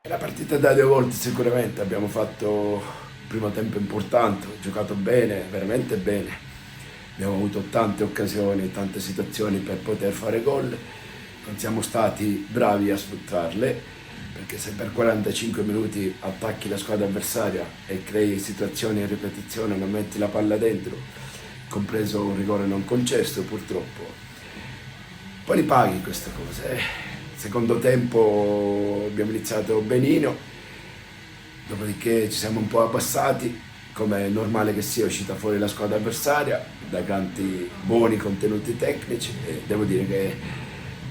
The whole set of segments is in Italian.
La partita da 2 volte sicuramente, abbiamo fatto un primo tempo importante, ho giocato bene, veramente bene. Abbiamo avuto tante occasioni, tante situazioni per poter fare gol, non siamo stati bravi a sfruttarle, perché se per 45 minuti attacchi la squadra avversaria e crei situazioni in ripetizione, non metti la palla dentro, compreso un rigore non concesso purtroppo, poi li paghi queste cose. Secondo tempo abbiamo iniziato benino, dopodiché ci siamo un po' abbassati, come è normale che sia, è uscita fuori la squadra avversaria da tanti buoni contenuti tecnici e devo dire che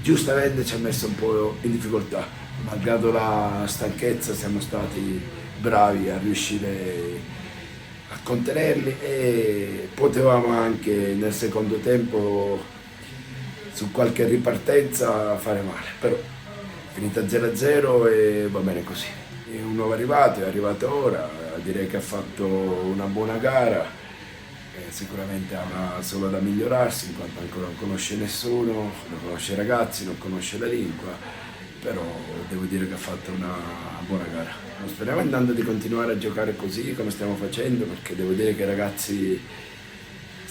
giustamente ci ha messo un po' in difficoltà. Malgrado la stanchezza siamo stati bravi a riuscire a contenerli e potevamo anche nel secondo tempo su qualche ripartenza fare male, però finita 0-0 e va bene così. È un nuovo arrivato, è arrivato ora, direi che ha fatto una buona gara, sicuramente avrà solo da migliorarsi in quanto ancora non conosce nessuno, non conosce i ragazzi, non conosce la lingua, però devo dire che ha fatto una buona gara. Speriamo intanto di continuare a giocare così come stiamo facendo, perché devo dire che i ragazzi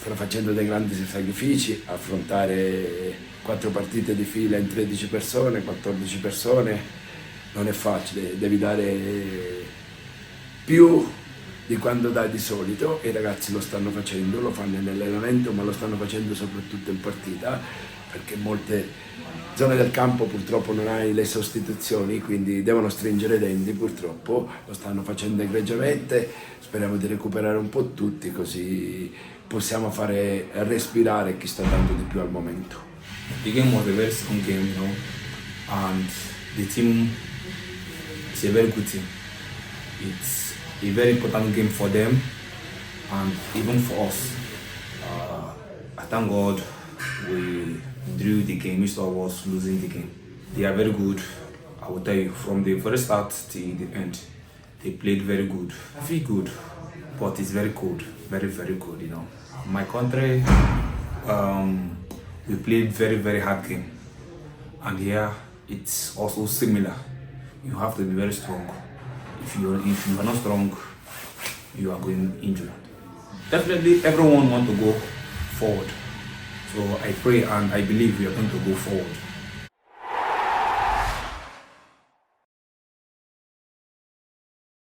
stanno facendo dei grandi sacrifici, affrontare 4 partite di fila in 13 persone, 14 persone, non è facile, devi dare più di quanto dai di solito e i ragazzi lo stanno facendo, lo fanno nell'allenamento ma lo stanno facendo soprattutto in partita, perché in molte zone del campo purtroppo non hai le sostituzioni, quindi devono stringere i denti, purtroppo lo stanno facendo egregiamente, speriamo di recuperare un po' tutti così possiamo fare respirare chi sta dando di più al momento. The game was a very strong game, and the team is a very good team. It's a very important game for them and even for us. I thank God we drew the game instead of us losing the game. They are very good, I will tell you, from the very start till the end. They played very good, very good, but it's very cold, very, very cold, My country, we played very hard game, and here it's also similar. You have to be very strong. If you are not strong, you are going injured. Definitely, everyone want to go forward. So I pray and I believe we are going to go forward.